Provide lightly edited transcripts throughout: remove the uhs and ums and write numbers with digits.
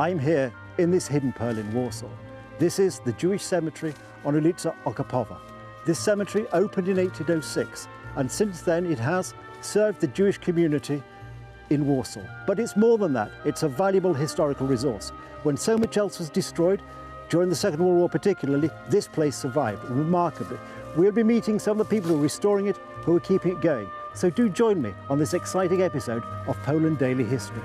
I'm here in this hidden pearl in Warsaw. This is the Jewish cemetery on ulica Okopowa. This cemetery opened in 1806, and since then it has served the Jewish community in Warsaw. But it's more than that. It's a valuable historical resource. When so much else was destroyed, during the Second World War particularly, this place survived remarkably. We'll be meeting some of the people who are restoring it, who are keeping it going. So do join me on this exciting episode of Poland Daily History.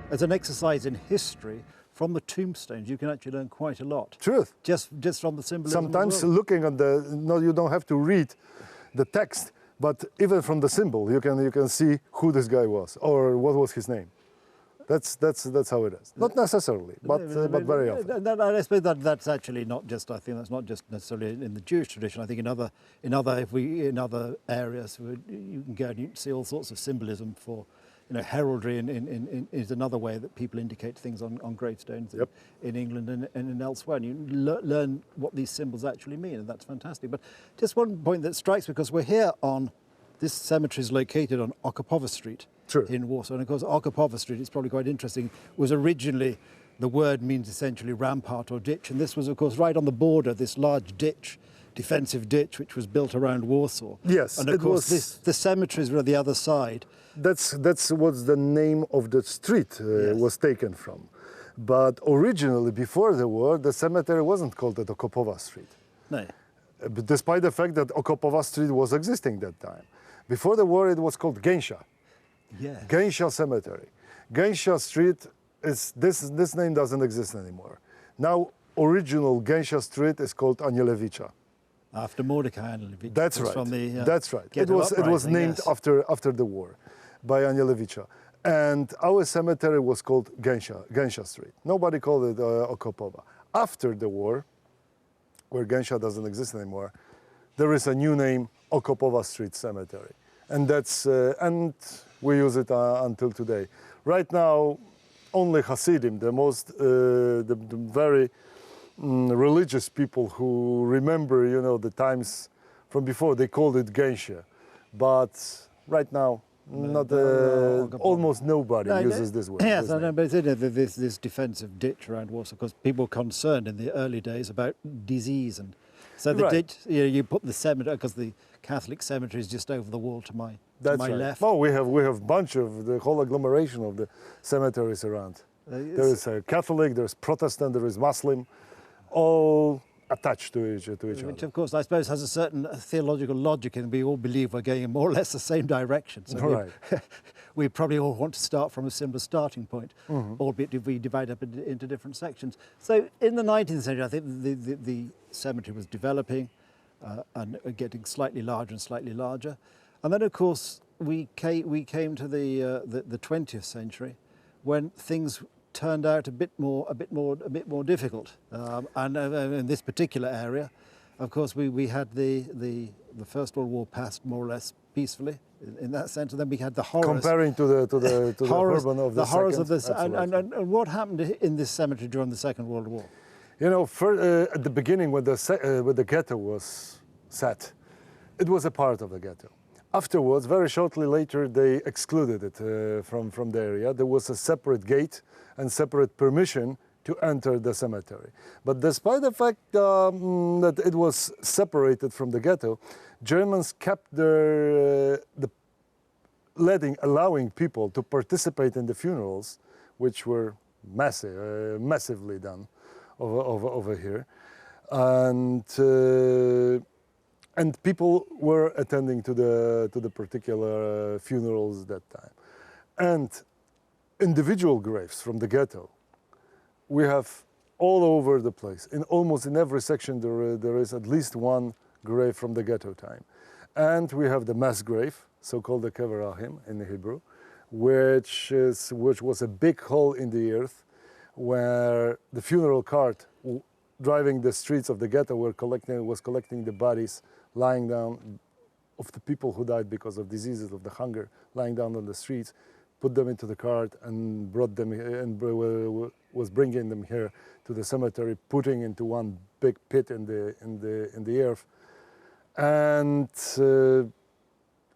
As an exercise in history, from the tombstones, you can actually learn quite a lot. Truth. Just from the symbolism. Sometimes looking at no, you don't have to read the text, but even from the symbol, you can see who this guy was or what was his name. That's how it is. Not necessarily, but very often. I suppose that's actually not just. I think that's not just necessarily in the Jewish tradition. I think in other areas, you can go and you can see all sorts of symbolism for. Heraldry is another way that people indicate things on gravestones in England and elsewhere. And you learn what these symbols actually mean, and that's fantastic. But just one point that strikes me, because we're here on, this cemetery is located on Okopowa Street in Warsaw. And of course, Okopowa Street, it's probably quite interesting, was originally, the word means essentially rampart or ditch. And this was, of course, right on the border, this large ditch, defensive ditch, which was built around Warsaw. Yes, and of course, the cemeteries were on the other side. That's what the name of the street was taken from. But originally, before the war, the cemetery wasn't called at Okopowa Street. No. Despite the fact that Okopowa Street was existing that time. Before the war, it was called Gęsia. Yes. Gęsia Cemetery. Gęsia Street, this name doesn't exist anymore. Now, original Gęsia Street is called Anielewicza. After Mordecai Anielewicz. That's right. From the, that's right. It was named after the war by Anielewicza. And our cemetery was called Gęsia Street. Nobody called it Okopowa. After the war, where Gęsia doesn't exist anymore, there is a new name, Okopowa Street Cemetery. And and we use it until today. Right now, only Hasidim, the very religious people who remember, the times from before, they called it Gęsia. But right now, almost nobody uses this word. Yes, I know, but there's this defensive ditch around Warsaw, because people were concerned in the early days about disease. And so the ditch, you put the cemetery, because the Catholic cemetery is just over the wall to my left. Oh, we have a bunch of the whole agglomeration of the cemeteries around. There is a Catholic, there is Protestant, there is Muslim, all attached to each other. Which, of course, I suppose has a certain theological logic, and we all believe we're going in more or less the same direction. So we probably all want to start from a similar starting point, albeit if we divide up into different sections. So in the 19th century, I think the cemetery was developing and getting slightly larger and slightly larger. And then, of course, we came to the 20th century, when things turned out a bit more difficult. And in this particular area, of course, we had the First World War passed more or less peacefully in that sense, and then we had the horrors. Comparing to the horrors, urban of the horrors second, of this, absolutely. and what happened in this cemetery during the Second World War? You know, at the beginning, when the ghetto was set, it was a part of the ghetto. Afterwards, very shortly later, they excluded it from the area. There was a separate gate and separate permission to enter the cemetery. But despite the fact that it was separated from the ghetto, Germans kept allowing people to participate in the funerals, which were massively done over here, and people were attending to the particular funerals that time. And individual graves from the ghetto we have all over the place. Almost in every section there is at least one grave from the ghetto time. And we have the mass grave, so-called the kever rahim in Hebrew, which was a big hole in the earth where the funeral cart driving the streets of the ghetto was collecting the bodies lying down of the people who died because of diseases of the hunger, lying down on the streets, put them into the cart and brought them and was bringing them here to the cemetery, putting into one big pit in the earth. And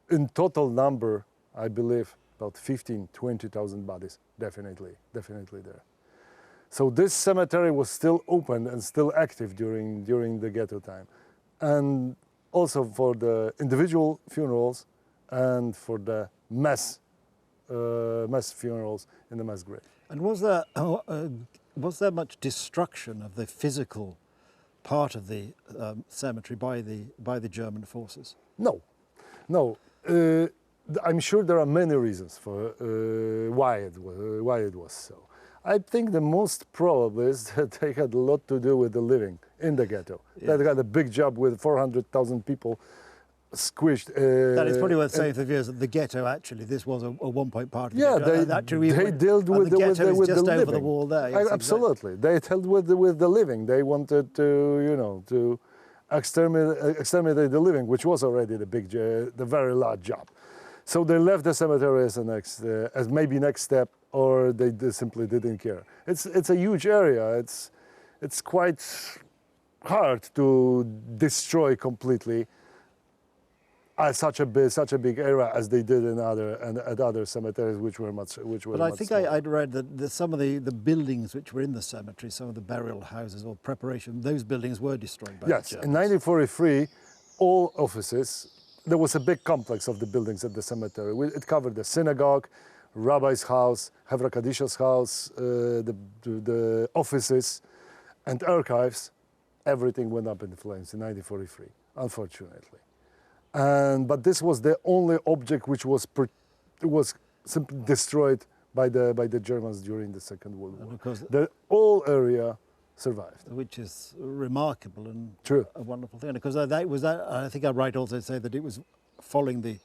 in total number, I believe about 20,000 bodies, definitely there. So this cemetery was still open and still active during the ghetto time, and also for the individual funerals and for the mass funerals in the mass grave. And was there much destruction of the physical part of the cemetery by the German forces? No. I'm sure there are many reasons for why it was so. I think the most probable is that they had a lot to do with the living in the ghetto. Yes. They had a big job with 400,000 people squished. That is probably worth saying for the viewers that the ghetto, actually, this was a one-point part of the ghetto. They dealt with the living. Just over the wall there. Yes, absolutely. Exactly. They dealt with the living. They wanted to exterminate the living, which was already the very large job. So they left the cemetery as maybe next step, or they simply didn't care. It's a huge area. It's quite hard to destroy completely such a big area as they did at other cemeteries, which were much. But I think I'd read that some of the buildings which were in the cemetery, some of the burial houses or preparation, those buildings were destroyed by the Germans. Yes, in 1943, all offices. There was a big complex of the buildings at the cemetery. It covered the synagogue, rabbi's house, Hevra Kadisha's house, the offices, and archives. Everything went up in flames in 1943, unfortunately. But this was the only object which was simply destroyed by the Germans during the Second World War. The whole area survived, which is remarkable and true. A wonderful thing. Because I think I'm right also to say that it was following the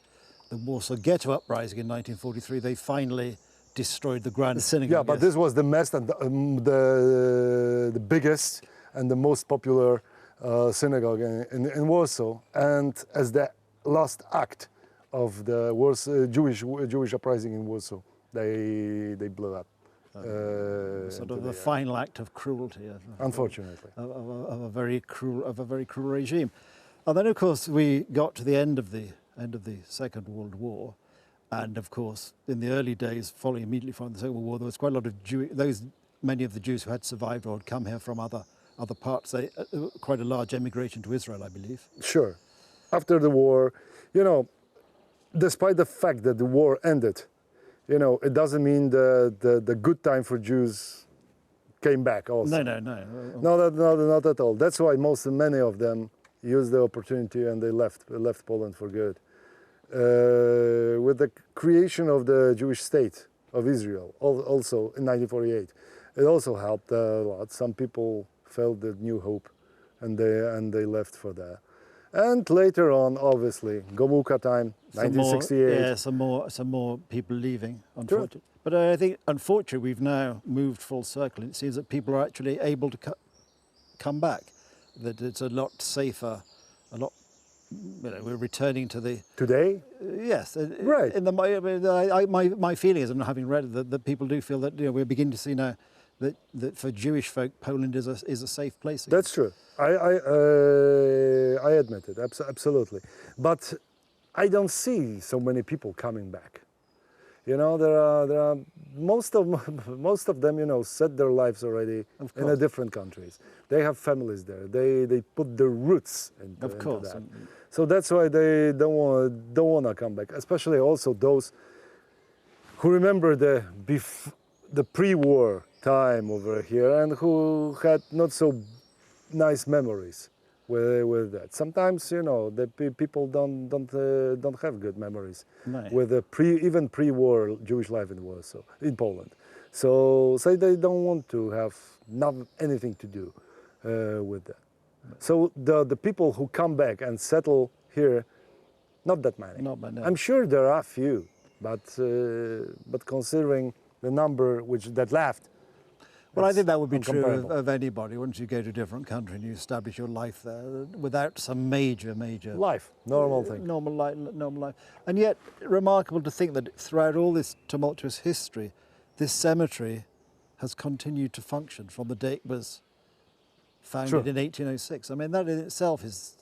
Warsaw Ghetto uprising in 1943. They finally destroyed the Grand Synagogue. Yeah, but this was the mess and the biggest and the most popular synagogue in Warsaw. And as the last act of the Jewish uprising in Warsaw, they blew up. Sort of the final act of cruelty, unfortunately, of a very cruel regime. And then, of course, we got to the end of the Second World War, and of course, in the early days, immediately following the Second World War, there was quite a lot of many of the Jews who had survived or had come here from other parts. Quite a large emigration to Israel, I believe. Sure. After the war, despite the fact that the war ended, it doesn't mean the good time for Jews came back also. No. Not at all. That's why many of them used the opportunity and they left Poland for good. With the creation of the Jewish state of Israel, also in 1948, it also helped a lot. Some people felt the new hope, and they left for that. And later on, obviously, Gomułka time, 1968. Some more people leaving, unfortunately. Sure. But I think, unfortunately, we've now moved full circle. It seems that people are actually able to come back. That it's a lot safer, we're returning to the... Today? Yes, Right. In the, my feeling is, and having read it, that people do feel that we're beginning to see now that for Jewish folk, Poland is a safe place again. That's true. I admit it, absolutely. But I don't see so many people coming back. There are most of them, set their lives already in a different countries. They have families there. They put their roots into that. So that's why they don't want to come back. Especially also those who remember the pre-war time over here and who had not so nice memories with that. Sometimes the people don't have good memories with the even pre-war Jewish life in Warsaw, in Poland. So they don't want to have anything to do with that. So the people who come back and settle here, not that many. Not many. I'm sure there are few, but considering the number that left. Well, I think that would be true of anybody. Once you go to a different country and you establish your life there, without some major life, normal thing, normal life, and yet remarkable to think that throughout all this tumultuous history, this cemetery has continued to function from the day it was founded in 1806. I mean, that in itself is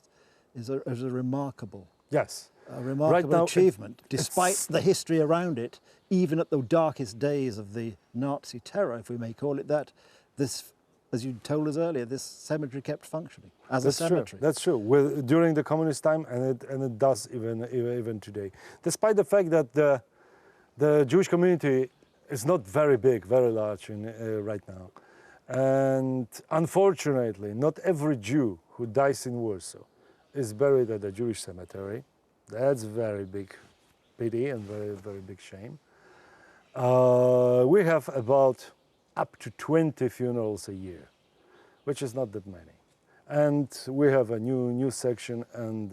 a remarkable. Yes. A remarkable achievement, despite the history around it, even at the darkest days of the Nazi terror, if we may call it that. This, as you told us earlier, this cemetery kept functioning as a cemetery. That's true. During the communist time, and it does even today. Despite the fact that the Jewish community is not very big, very large right now, and unfortunately, not every Jew who dies in Warsaw is buried at the Jewish cemetery. That's very big pity and very big shame. We have about up to 20 funerals a year, which is not that many. And we have a new section and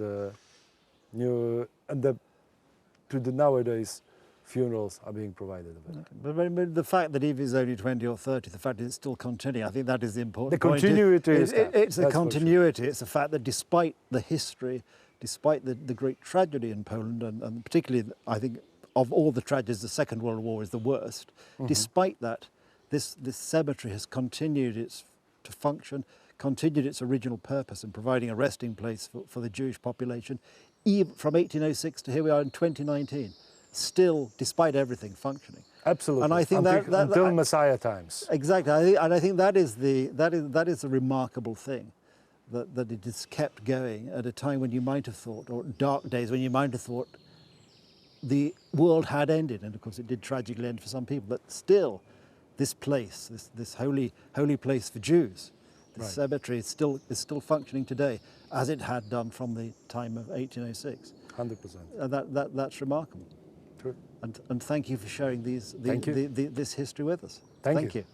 nowadays funerals are being provided. But the fact that if it's only 20 or 30, the fact that it's still continuing, I think that is the important point. The continuity is it's the continuity. Sure. It's the fact that despite the history, despite the great tragedy in Poland, and particularly, I think, of all the tragedies, the Second World War is the worst. Mm-hmm. Despite that, this cemetery has continued to function, continued its original purpose in providing a resting place for the Jewish population, even from 1806 to here we are in 2019, still, despite everything, functioning. Absolutely. And I think until Messiah times. Exactly, and I think that is the remarkable thing. That it is kept going at a time when you might have thought, or dark days when you might have thought the world had ended, and of course it did tragically end for some people, but still this place, this holy place for Jews, this cemetery is still functioning today as it had done from the time of 1806. 100%. And that's remarkable. True. And thank you for sharing this history with us. Thank you.